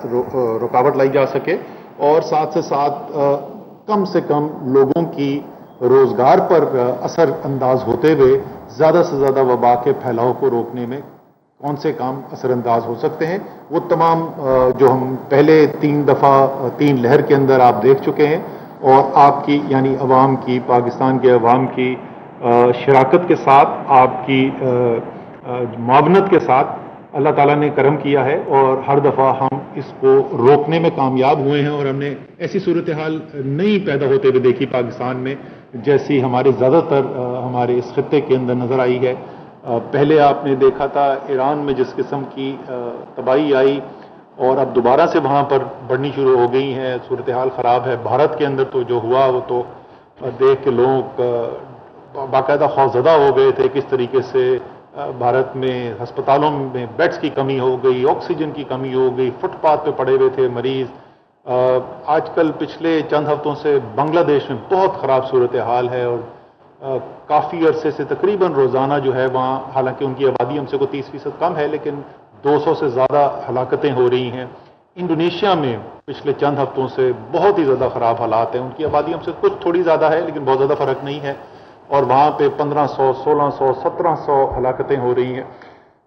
रुकावट लाई जा सके और साथ से साथ कम से कम लोगों की रोजगार पर असर अंदाज होते हुए ज़्यादा से ज़्यादा वबा के फैलाव को रोकने में कौन से काम असरअंदाज हो सकते हैं, वो तमाम जो हम पहले 3 दफ़ा 3 लहर के अंदर आप देख चुके हैं और आपकी यानी अवाम की, पाकिस्तान के अवाम की शराकत के साथ, आपकी मुआवनत के साथ अल्लाह ताला ने करम किया है और हर दफ़ा हम इसको रोकने में कामयाब हुए हैं और हमने ऐसी सूरत हाल नहीं पैदा होते हुए देखी पाकिस्तान में जैसी हमारे ज़्यादातर हमारे इस खत्ते के अंदर नज़र आई है। पहले आपने देखा था ईरान में जिस किस्म की तबाही आई और अब दोबारा से वहाँ पर बढ़नी शुरू हो गई हैं, सूरत हाल ख़राब है। भारत के अंदर तो जो हुआ वो तो देख के लोग बाकायदा खौफज़दा हो गए थे, किस तरीके से भारत में अस्पतालों में बेड्स की कमी हो गई, ऑक्सीजन की कमी हो गई, फुटपाथ पे पड़े हुए थे मरीज। आजकल पिछले चंद हफ्तों से बांग्लादेश में बहुत ख़राब सूरत हाल है और काफ़ी अरसे से तकरीबन रोज़ाना जो है वहाँ, हालांकि उनकी आबादी हमसे को 30% कम है, लेकिन 200 से ज़्यादा हलाकतें हो रही हैं। इंडोनेशिया में पिछले चंद हफ्तों से बहुत ही ज़्यादा ख़राब हालात हैं, उनकी आबादी हमसे कुछ थोड़ी ज़्यादा है लेकिन बहुत ज़्यादा फ़र्क नहीं है और वहाँ पे 1500, 1600, 1700 हलाकतें हो रही हैं।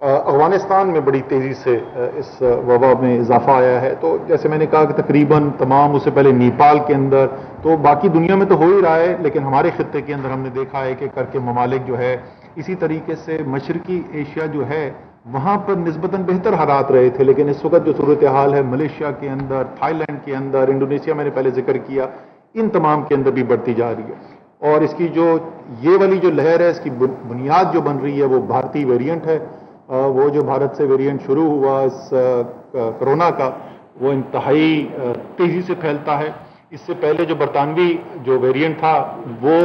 अफगानिस्तान में बड़ी तेज़ी से इस वबा में इजाफा आया है। तो जैसे मैंने कहा कि तकरीबन तमाम, उससे पहले नेपाल के अंदर, तो बाकी दुनिया में तो हो ही रहा है, लेकिन हमारे खत्ते के अंदर हमने देखा है कि करके ममालिक जो है इसी तरीके से मशरकी एशिया जो है वहाँ पर निस्बतन बेहतर हालात रहे थे, लेकिन इस वक्त जो सूरत हाल है मलेशिया के अंदर, थाईलैंड के अंदर, इंडोनेशिया मैंने पहले जिक्र किया, इन तमाम के अंदर भी बढ़ती जा रही है। और इसकी जो ये वाली जो लहर है, इसकी बुनियाद जो बन रही है वो भारतीय वेरिएंट है। वो जो भारत से वेरिएंट शुरू हुआ इस कोरोना का, वो इंतहाई तेज़ी से फैलता है। इससे पहले जो बरतानवी जो वेरिएंट था वो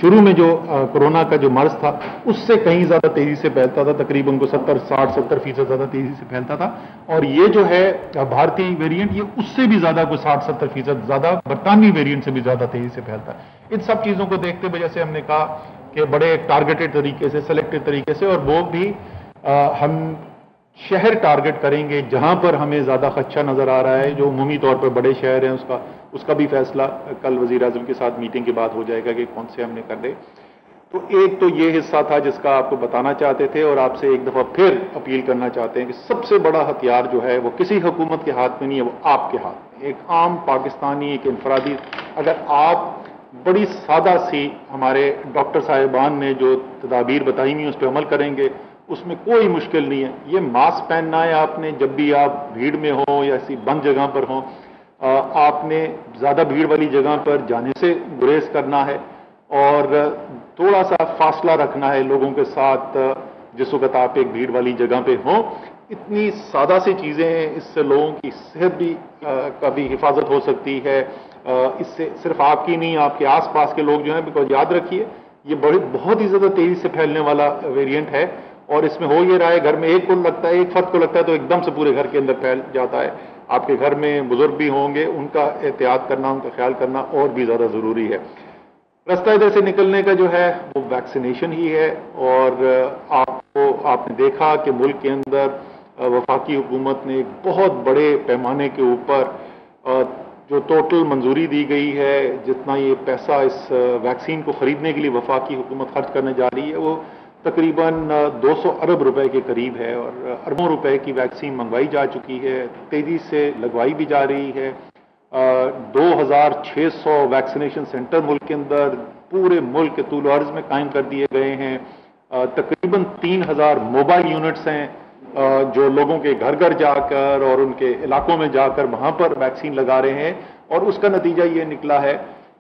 शुरू में जो कोरोना का जो मर्ज था उससे कहीं ज़्यादा तेज़ी से फैलता था, तकरीबन को 60-70% ज़्यादा तेज़ी से फैलता था। और ये जो है भारतीय वेरिएंट, ये उससे भी ज़्यादा को 60-70% ज़्यादा बरतानवी वेरिएंट से भी ज़्यादा तेज़ी से फैलता है। इन सब चीज़ों को देखते हुए जैसे हमने कहा कि बड़े टारगेटेड तरीके से, सेलेक्टेड तरीके से, और वो भी हम शहर टारगेट करेंगे जहां पर हमें ज़्यादा खदशा नज़र आ रहा है। जो उमूमी तौर पर बड़े शहर हैं उसका भी फैसला कल वज़ीर आज़म के साथ मीटिंग के बाद हो जाएगा कि कौन से हमने कर दे। तो एक तो ये हिस्सा था जिसका आपको बताना चाहते थे और आपसे एक दफ़ा फिर अपील करना चाहते हैं कि सबसे बड़ा हथियार जो है वो किसी हुकूमत के हाथ में नहीं है, वो आपके हाथ में। एक आम पाकिस्तानी, एक इनफरादी, अगर आप बड़ी सादा सी हमारे डॉक्टर साहिबान ने जो तदाबीर बताई हुई उस पर अमल करेंगे, उसमें कोई मुश्किल नहीं है। ये मास्क पहनना है आपने जब भी आप भीड़ में हो या ऐसी बंद जगह पर हो, आपने ज़्यादा भीड़ वाली जगह पर जाने से गुरेज करना है और थोड़ा सा फासला रखना है लोगों के साथ जिस वक्त आप एक भीड़ वाली जगह पे हो। इतनी सादा सी चीज़ें हैं, इससे लोगों की सेहत भी का भी हिफाजत हो सकती है। इससे सिर्फ आपकी नहीं, आपके आसपास के लोग जो हैं, बिकॉज याद रखिए ये बहुत ही ज़्यादा तेज़ी से फैलने वाला वेरिएंट है और इसमें हो ये रहा है, घर में एक को लगता है, एक फर्द को लगता है तो एकदम से पूरे घर के अंदर फैल जाता है। आपके घर में बुजुर्ग भी होंगे, उनका एहतियात करना, उनका ख्याल करना और भी ज़्यादा ज़रूरी है। रास्ता इधर से निकलने का जो है वो वैक्सीनेशन ही है। और आपने देखा कि मुल्क के अंदर वफाकी हुकूमत ने एक बहुत बड़े पैमाने के ऊपर जो टोटल मंजूरी दी गई है, जितना ये पैसा इस वैक्सीन को ख़रीदने के लिए वफाकी हुकूमत खर्च करने जा रही है, वो तकरीबन 200 अरब रुपए के करीब है और अरबों रुपए की वैक्सीन मंगवाई जा चुकी है, तेज़ी से लगवाई भी जा रही है। 2600 वैक्सीनेशन सेंटर मुल्क के अंदर, पूरे मुल्क के तूल अर्ज में कायम कर दिए गए हैं। तकरीबन 3000 मोबाइल यूनिट्स हैं जो लोगों के घर घर जाकर और उनके इलाकों में जाकर वहां पर वैक्सीन लगा रहे हैं। और उसका नतीजा ये निकला है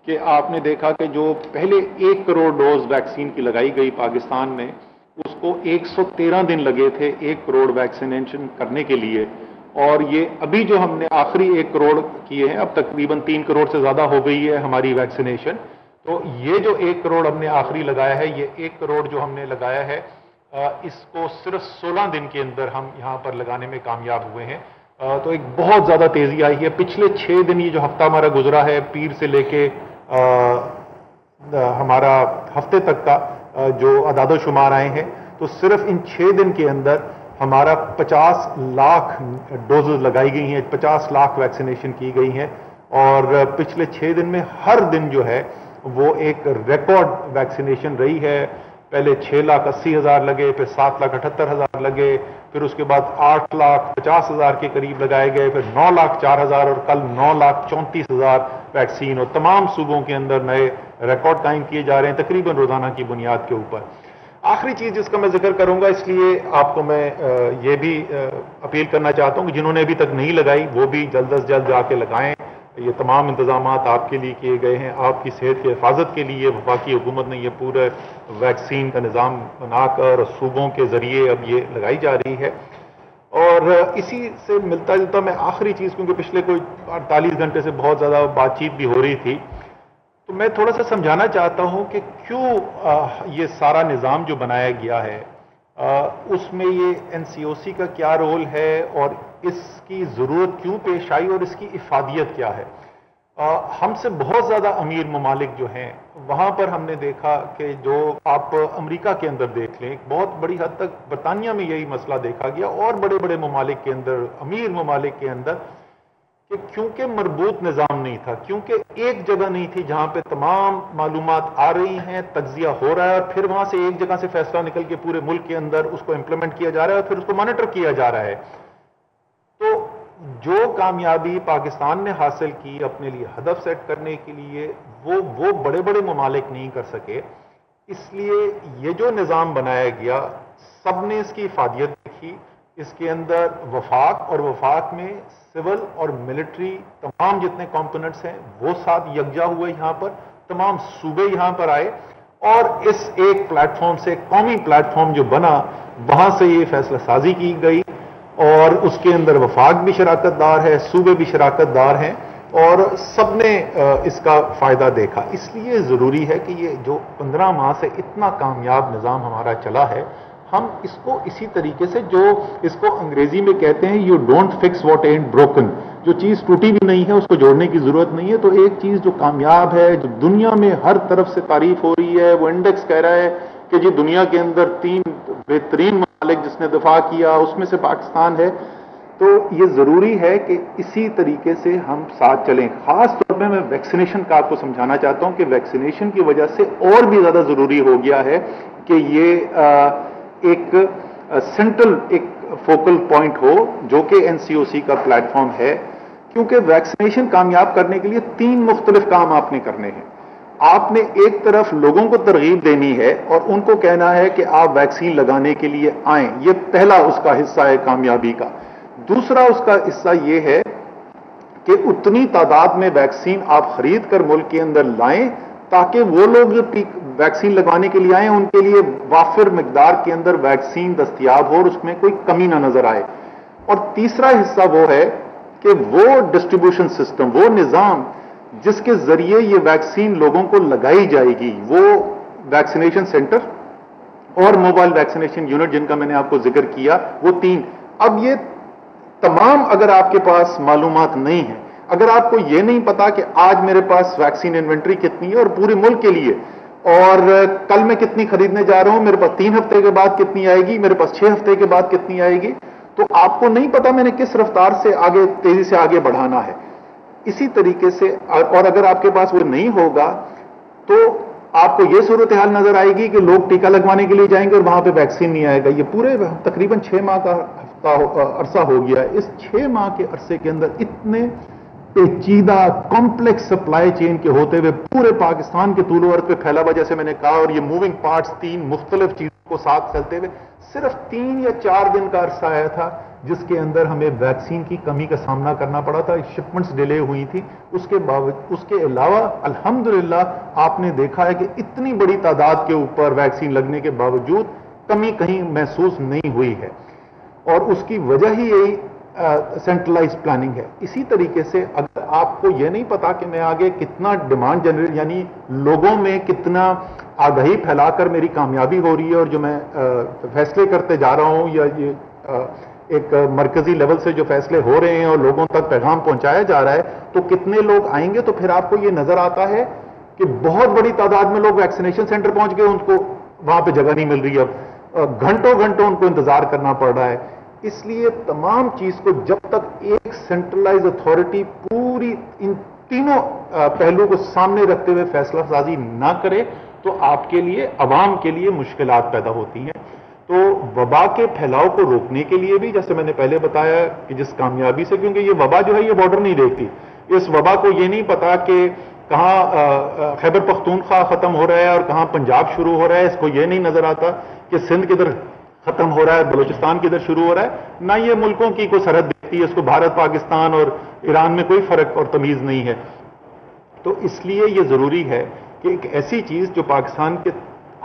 कि आपने देखा कि जो पहले 1 करोड़ डोज वैक्सीन की लगाई गई पाकिस्तान में, उसको 113 दिन लगे थे 1 करोड़ वैक्सीनेशन करने के लिए। और ये अभी जो हमने आखिरी 1 करोड़ किए हैं, अब तकरीबन 3 करोड़ से ज़्यादा हो गई है हमारी वैक्सीनेशन। तो ये जो 1 करोड़ हमने आखिरी लगाया है, ये 1 करोड़ जो हमने लगाया है, इसको सिर्फ 16 दिन के अंदर हम यहाँ पर लगाने में कामयाब हुए हैं। तो एक बहुत ज़्यादा तेज़ी आई है। पिछले 6 दिन, ये जो हफ्ता हमारा गुजरा है, पीर से लेके हमारा हफ्ते तक का जो अदाद शुमार आए हैं, तो सिर्फ इन 6 दिन के अंदर ہمارا 50 لاکھ ڈوزز لگائی گئی ہیں، 50 لاکھ ویکسینیشن کی گئی ہیں، اور پچھلے 6 دن میں ہر دن جو ہے وہ ایک ریکارڈ ویکسینیشن رہی ہے۔ پہلے 6,80,000 لگے، پھر 7,78,000 لگے، پھر اس کے بعد 8,50,000 کے قریب لگائے گئے، پھر 9,04,000 اور کل 9,34,000 ویکسین، اور تمام صوبوں کے اندر نئے ریکارڈ قائم کیے جا رہے ہیں تقریباً روزانہ کی بنیاد کے اوپر۔ آخری چیز جس کا میں ذکر کروں گا، اس لیے آپ کو میں یہ بھی اپیل کرنا چاہتا ہوں کہ جنہوں نے ابھی تک نہیں لگائی وہ بھی جلد از جلد جا کے لگائیں۔ یہ تمام انتظامات آپ کے لیے کیے گئے ہیں، آپ کی صحت کی حفاظت کے لیے وفاقی حکومت نے یہ پورے ویکسین کا نظام بنا کر صوبوں کے ذریعے اب یہ لگائی جا رہی ہے۔ اور اسی سے ملتا جلتا میں آخری چیز، کیونکہ پچھلے کوئی 48 گھنٹے سے بہت زیادہ بات چیت بھی ہو رہی تھی، تو میں تھوڑا سا سمجھانا چاہتا ہوں کہ کیوں یہ سارا نظام جو بنایا گیا ہے اس میں یہ NCOC کا کیا رول ہے اور اس کی ضرورت کیوں پیش آئی اور اس کی افادیت کیا ہے۔ ہم سے بہت زیادہ امیر ممالک جو ہیں وہاں پر ہم نے دیکھا کہ جو آپ امریکہ کے اندر دیکھ لیں، بہت بڑی حد تک برطانیہ میں یہی مسئلہ دیکھا گیا اور بڑے بڑے ممالک کے اندر، امیر ممالک کے اندر، کہ کیونکہ مربوط نظام نہیں تھا، کیونکہ ایک جگہ نہیں تھی جہاں پہ تمام معلومات آ رہی ہیں، تجزیہ ہو رہا ہے اور پھر وہاں سے ایک جگہ سے فیصلہ نکل کے پورے ملک کے اندر اس کو امپلیمنٹ کیا جا رہا ہے اور پھر اس کو مانیٹر کیا جا رہا ہے۔ تو جو کامیابی پاکستان نے حاصل کی اپنے لیے ہدف سیٹ کرنے کے لیے، وہ بڑے بڑے ممالک نہیں کر سکے۔ اس لیے یہ جو نظام بنایا گیا، سب نے اس کی افادیت دیکھی، اس کے اندر وفاق، اور وفاق میں سول اور ملٹری تمام جتنے کمپوننٹس ہیں وہ ساتھ یکجا ہوئے، یہاں پر تمام صوبے یہاں پر آئے اور اس ایک پلیٹ فارم سے، قومی پلیٹ فارم جو بنا، وہاں سے یہ فیصلہ سازی کی گئی اور اس کے اندر وفاق بھی شراکت دار ہے، صوبے بھی شراکت دار ہیں اور سب نے اس کا فائدہ دیکھا۔ اس لیے ضروری ہے کہ یہ جو 15 ماہ سے اتنا کامیاب نظام ہمارا چلا ہے، ہم اس کو اسی طریقے سے، جو اس کو انگریزی میں کہتے ہیں یو ڈونٹ فکس واٹ اینٹ بروکن، جو چیز ٹوٹی بھی نہیں ہے اس کو جوڑنے کی ضرورت نہیں ہے۔ تو ایک چیز جو کامیاب ہے، جو دنیا میں ہر طرف سے تعریف ہو رہی ہے، وہ انڈیکس کہہ رہا ہے کہ جی دنیا کے اندر 3 بہترین ممالک جس نے دفاع کیا اس میں سے پاکستان ہے۔ تو یہ ضروری ہے کہ اسی طریقے سے ہم ساتھ چلیں۔ خاص طور پہ میں ویکسینیشن کا آپ کو سمجھانا چاہتا ہوں کہ ویکسینیشن کی وجہ سے اور بھی زیادہ ضروری ہو گیا ہے کہ یہ ایک سینٹرل ایک فوکل پوائنٹ ہو جو کہ NCOC کا پلیٹ فارم ہے، کیونکہ ویکسینیشن کامیاب کرنے کے لیے 3 مختلف کام آپ نے کرنے ہیں۔ آپ نے ایک طرف لوگوں کو ترغیب دینی ہے اور ان کو کہنا ہے کہ آپ ویکسین لگانے کے لیے آئیں، یہ پہلا اس کا حصہ ہے کامیابی کا۔ دوسرا اس کا حصہ یہ ہے کہ اتنی تعداد میں ویکسین آپ خرید کر ملک کے اندر لائیں تاکہ وہ لوگ جو ویکسین لگوانے کے لیے آئیں ان کے لیے وافر مقدار کے اندر ویکسین دستیاب ہو اور اس میں کوئی کمی نہ نظر آئے۔ اور تیسرا حصہ وہ ہے کہ وہ ڈسٹریبیوشن سسٹم، وہ نظام جس کے ذریعے یہ ویکسین لوگوں کو لگائی جائے گی، وہ ویکسینیشن سینٹر اور موبائل ویکسینیشن یونٹ جن کا میں نے آپ کو ذکر کیا، وہ 3۔ اب یہ تمام اگر آپ کے پاس معلومات نہیں ہیں، اگر آپ کو یہ نہیں پتا کہ آج میرے پاس ویکسین انوینٹری کتنی ہے اور پورے ملک کے لیے، اور کل میں کتنی خریدنے جا رہا ہوں، میرے پاس 3 ہفتے کے بعد کتنی آئے گی، میرے پاس 6 ہفتے کے بعد کتنی آئے گی، تو آپ کو نہیں پتا میں نے کس رفتار سے آگے، تیزی سے آگے بڑھانا ہے۔ اسی طریقے سے، اور اگر آپ کے پاس وہ نہیں ہوگا تو آپ کو یہ صورتحال نظر آئے گی کہ لوگ ٹیکہ لگوانے کے لیے جائیں گے اور وہاں پہ ویکسین نہیں آئے گا۔ یہ پورے تقریباً 6 ماہ کا عرصہ ہو گیا ہے۔ اس 6 ماہ کے عرصے کے اندر اتنے پیچیدہ کمپلیکس سپلائی چین کے ہوتے ہوئے پورے پاکستان کے طول و عرض پہ پھیلا ہوا، جیسے میں نے کہا، اور یہ موونگ پارٹس 3 مختلف چیزوں کو ساتھ چلتے ہوئے صرف 3 یا 4 دن کا عرصہ آیا تھا جس کے اندر ہمیں ویکسین کی کمی کا سامنا کرنا پڑا تھا، شپمنٹس ڈیلے ہوئی تھی۔ اس کے علاوہ الحمدللہ آپ نے دیکھا ہے کہ اتنی بڑی تعداد کے اوپر ویکسین لگنے کے باوجود کمی کہیں محسوس نہیں ہوئی ہے، اور اس کی وجہ ہی یہی سینٹرلائز پلاننگ ہے۔ اسی طریقے سے اگر آپ کو یہ نہیں پتا کہ میں آگے کتنا ڈیمانڈ جنریٹ، یعنی لوگوں میں کتنا آگاہی پھیلا کر میری کامیابی ہو رہی ہے اور جو میں فیصلے کرتے جا رہا ہوں، یا یہ ایک مرکزی لیول سے جو فیصلے ہو رہے ہیں اور لوگوں تک پیغام پہنچایا جا رہا ہے، تو کتنے لوگ آئیں گے، تو پھر آپ کو یہ نظر آتا ہے کہ بہت بڑی تعداد میں لوگ ویکسینیشن سینٹر پہنچ گئے، ان کو وہاں پہ جگہ نہیں مل رہی اب، घंटों घंटों उनको इंतजार करना पड़ रहा है। इसलिए तमाम चीज को जब तक एक सेंट्रलाइज अथॉरिटी पूरी इन तीनों पहलू को सामने रखते हुए फैसला साजी ना करे तो आपके लिए, अवाम के लिए मुश्किलात पैदा होती हैं। तो वबा के फैलाव को रोकने के लिए भी, जैसे मैंने पहले बताया कि जिस कामयाबी से, क्योंकि ये वबा जो है ये बॉर्डर नहीं देखती, इस वबा को ये नहीं पता कि कहाँ खैबर पख्तूनख्वा खत्म हो रहा है और कहाँ पंजाब शुरू हो रहा है, इसको ये नहीं नजर आता कि सिंध किधर खत्म हो रहा है, बलूचिस्तान किधर शुरू हो रहा है। ना ये मुल्कों की कोई सरहद देखती है, इसको भारत, पाकिस्तान और ईरान में कोई फर्क और तमीज नहीं है। तो इसलिए ये जरूरी है कि एक ऐसी चीज जो पाकिस्तान के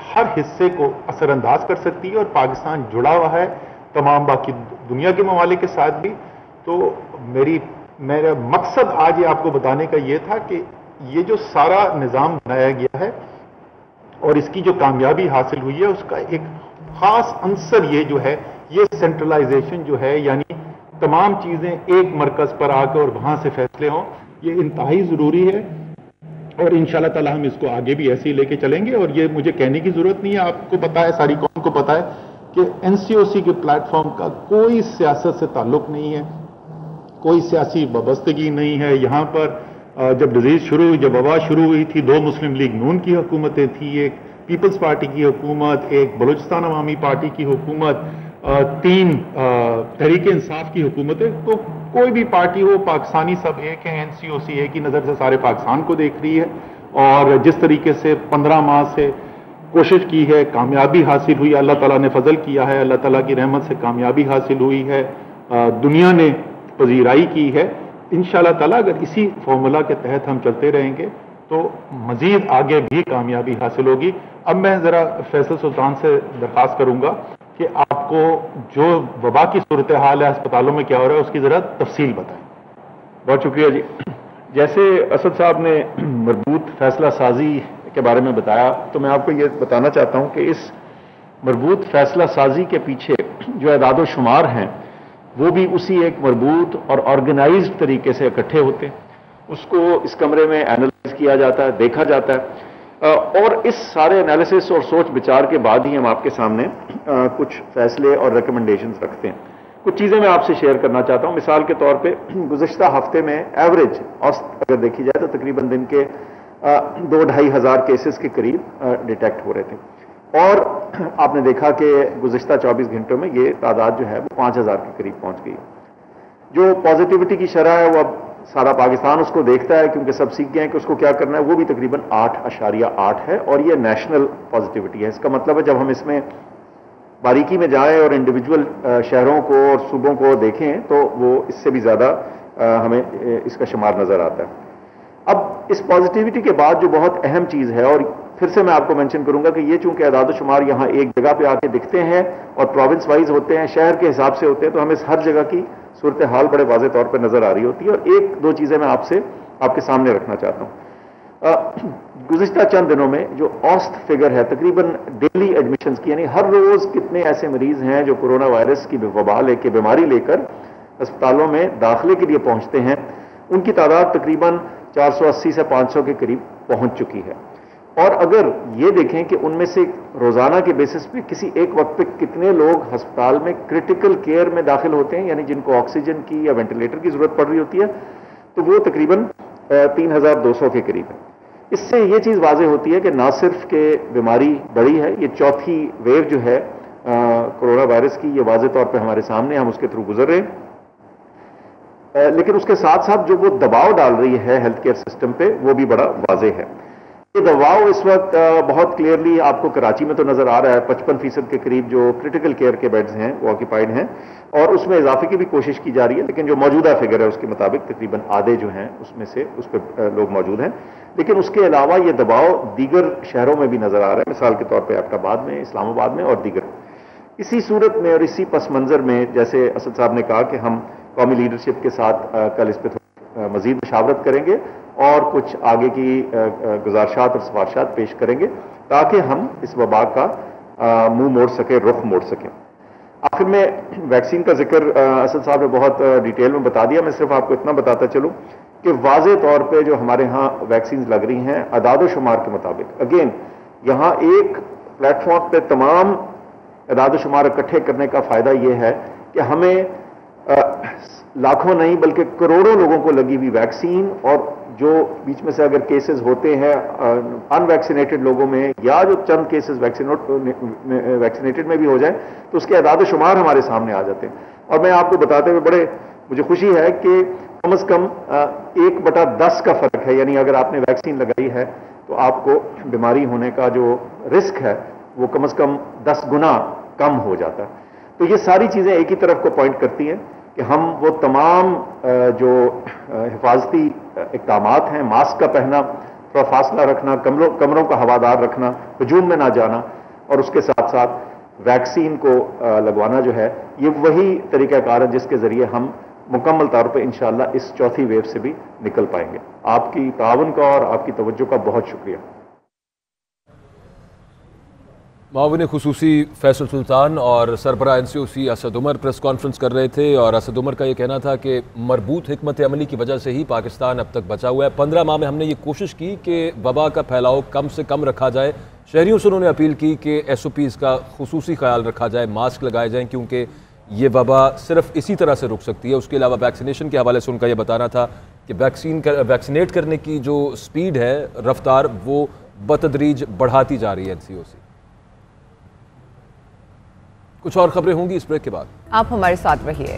हर हिस्से को असरअंदाज कर सकती है, और पाकिस्तान जुड़ा हुआ है तमाम बाकी दुनिया के ममालिक के साथ भी। तो मेरा मकसद आज ये आपको बताने का ये था कि ये जो सारा निजाम बनाया गया है और इसकी जो कामयाबी हासिल हुई है, उसका एक खास अंसर ये जो है, ये सेंट्रलाइजेशन जो है, यानी तमाम चीजें एक मरकज पर आकर और वहां से फैसले हों, ये इंतहाई जरूरी है। और इंशाल्लाह ताला हम इसको आगे भी ऐसे ही लेके चलेंगे। और ये मुझे कहने की जरूरत नहीं है, आपको पता है, सारी कौम को पता है कि एनसीओसी के प्लेटफॉर्म का कोई सियासत से ताल्लुक नहीं है, कोई सियासी वाबस्तगी नहीं है। यहां पर जब डिजीज शुरू हुई, जब वबा शुरू हुई थी, 2 मुस्लिम लीग नून की हुकूमतें थी, एक पीपल्स पार्टी की हुकूमत, एक बलूचिस्तान अवामी पार्टी की हुकूमत, 3 तहरीक इंसाफ की हुकूमतें। तो कोई भी पार्टी हो, पाकिस्तानी सब एक है, एनसीओसी एक ही नजर से सारे पाकिस्तान को देख रही है। और जिस तरीके से 15 माह से कोशिश की है, कामयाबी हासिल हुई, अल्लाह ताला ने फजल किया है, अल्लाह ताला की रहमत से कामयाबी हासिल हुई है, दुनिया ने पजीराई की है। इंशाअल्लाह ताला अगर इसी फॉर्मूला के तहत हम चलते रहेंगे तो मजीद आगे भी कामयाबी हासिल होगी। अब मैं जरा फैसल सुल्तान से दरख्वास्त करूंगा कि आपको जो वबा की सूरत हाल है, अस्पतालों में क्या हो रहा है, उसकी जरा तफसील बताएं। बहुत शुक्रिया जी। जैसे असद साहब ने मरबूत फैसला साजी के बारे में बताया, तो मैं आपको ये बताना चाहता हूं कि इस मरबूत फैसला साजी के पीछे जो एदाद शुमार हैं, वो भी उसी एक मरबूत और ऑर्गेनाइज्ड तरीके से इकट्ठे होते हैं। उसको इस कमरे में एनालाइज किया जाता है, देखा जाता है, और इस सारे एनालिसिस और सोच विचार के बाद ही हम आपके सामने कुछ फैसले और रिकमेंडेशन्स रखते हैं। कुछ चीज़ें मैं आपसे शेयर करना चाहता हूं। मिसाल के तौर पे गुज़िश्ता हफ्ते में एवरेज औसत अगर देखी जाए तो तकरीबन दिन के 2-2.5 हज़ार केसेस के करीब डिटेक्ट हो रहे थे, और आपने देखा कि गुज़िश्ता 24 घंटों में ये तादाद जो है वो 5,000 के करीब पहुंच गई। जो पॉजिटिविटी की शरह है वो अब सारा पाकिस्तान उसको देखता है, क्योंकि सब सीख गए हैं कि उसको क्या करना है, वो भी तकरीबन 8.8 है, और ये नेशनल पॉजिटिविटी है। इसका मतलब है जब हम इसमें बारीकी में जाएं और इंडिविजुअल शहरों को और सूबों को देखें तो वो इससे भी ज़्यादा हमें इसका शुमार नज़र आता है। अब इस पॉजिटिविटी के बाद जो बहुत अहम चीज़ है, और फिर से मैं आपको मेंशन करूंगा कि ये चूंकि आदाद शुमार यहाँ एक जगह पे आके दिखते हैं और प्रोविंस वाइज होते हैं, शहर के हिसाब से होते हैं, तो हमें हर जगह की सूरत हाल बड़े वाज़े तौर पर नजर आ रही होती है। और 1-2 चीज़ें मैं आपके सामने रखना चाहता हूँ। गुज़िश्ता चंद दिनों में जो औसत फिगर है तकरीबन डेली एडमिशंस की, यानी हर रोज कितने ऐसे मरीज हैं जो कोरोना वायरस की वबा लेके, बीमारी लेकर अस्पतालों में दाखिले के लिए पहुंचते हैं, उनकी तादाद तकरीबन 480 से 500 के करीब पहुंच चुकी है। और अगर ये देखें कि उनमें से रोजाना के बेसिस पे किसी एक वक्त पे कितने लोग अस्पताल में क्रिटिकल केयर में दाखिल होते हैं, यानी जिनको ऑक्सीजन की या वेंटिलेटर की जरूरत पड़ रही होती है, तो वो तकरीबन 3,200 के करीब है। इससे ये चीज वाज़ेह होती है कि ना सिर्फ के बीमारी बढ़ी है, ये चौथी वेव जो है कोरोना वायरस की, ये वाज़ेह तौर पे हमारे सामने, हम उसके थ्रू गुजर रहे हैं। लेकिन उसके साथ साथ जो वो दबाव डाल रही है हेल्थ केयर सिस्टम पे, वो भी बड़ा वाज़ेह है। ये दबाव इस वक्त बहुत क्लियरली आपको कराची में तो नजर आ रहा है। 55% के करीब जो क्रिटिकल केयर के बेड्स हैं वो ऑक्यूपाइड हैं, और उसमें इजाफे की भी कोशिश की जा रही है, लेकिन जो मौजूदा फिगर है उसके मुताबिक तकरीबन आधे जो हैं उसमें से उस पर लोग मौजूद हैं। लेकिन उसके अलावा ये दबाव दीगर शहरों में भी नजर आ रहा है, मिसाल के तौर पर एबटाबाद में, इस्लामाबाद में और दीगर। इसी सूरत में और इसी पस मंजर में, जैसे असद साहब ने कहा कि हम कौमी लीडरशिप के साथ कल इस पर मजीद मुशावरत करेंगे और कुछ आगे की गुजारिशात और सिफारिशात पेश करेंगे, ताकि हम इस वबा का मुंह मोड़ सके, रुख मोड़ सकें। आखिर में वैक्सीन का जिक्र असद साहब ने बहुत डिटेल में बता दिया। मैं सिर्फ आपको इतना बताता चलूं कि वाज़े तौर पे जो हमारे यहाँ वैक्सीन लग रही हैं आदाद शुमार के मुताबिक, अगेन यहाँ एक प्लेटफॉर्म पे तमाम اعداد و شمار اکٹھے کرنے کا فائدہ یہ ہے کہ ہمیں لاکھوں نہیں بلکہ کروڑوں لوگوں کو لگی ہوئی ویکسین، اور جو بیچ میں سے اگر کیسز ہوتے ہیں ان ویکسینیٹڈ لوگوں میں، یا جو چند کیسز ویکسینیٹڈ میں بھی ہو جائیں، تو اس کے اعداد و شمار ہمارے سامنے آ جاتے ہیں۔ اور میں آپ کو بتاتے ہوئے مجھے خوشی ہے کہ کم از کم 1/10 کا فرق ہے، یعنی اگر آپ نے ویکسین لگائی ہے تو آپ کو بیماری ہونے کا جو رسک ہے وہ کم از کم 10 گنا کم ہو جاتا ہے۔ تو یہ ساری چیزیں ایک ہی طرف کو پوائنٹ کرتی ہیں کہ ہم وہ تمام جو حفاظتی اقدامات ہیں، ماسک کا پہننا، تھوڑا فاصلہ رکھنا، کمروں کا ہوادار رکھنا، ہجوم میں نہ جانا، اور اس کے ساتھ ساتھ ویکسین کو لگوانا جو ہے، یہ وہی طریقہ کار ہے جس کے ذریعے ہم مکمل طور پہ انشاءاللہ اس چوتھی ویو سے بھی نکل پائیں گے۔ آپ کی تعاون کا اور آپ کی توجہ کا بہت شکریہ۔ معاون خصوصی فیصل سلطان اور سربراہ NCOC Asad Umar press conference کر رہے تھے، اور اسد عمر کا یہ کہنا تھا کہ مربوط حکمت عملی کی وجہ سے ہی پاکستان اب تک بچا ہوا ہے۔ 15 ماہ میں ہم نے یہ کوشش کی کہ وبا کا پھیلاؤ کم سے کم رکھا جائے۔ شہریوں سے انہوں نے اپیل کی کہ SOPs کا خصوصی خیال رکھا جائے، ماسک لگائے جائیں، کیونکہ یہ وبا صرف اسی طرح سے رک سکتی ہے۔ اس کے علاوہ ویکسینیشن کے حوالے سے ان کا یہ بتانا تھا کہ ویکسینیٹ کرنے کی جو سپیڈ ہے، رفتار، وہ بتدریج بڑھاتی جا رہی ہے NCOC۔ کچھ اور خبریں ہوں گی اس بریک کے بعد، آپ ہمارے ساتھ رہیے۔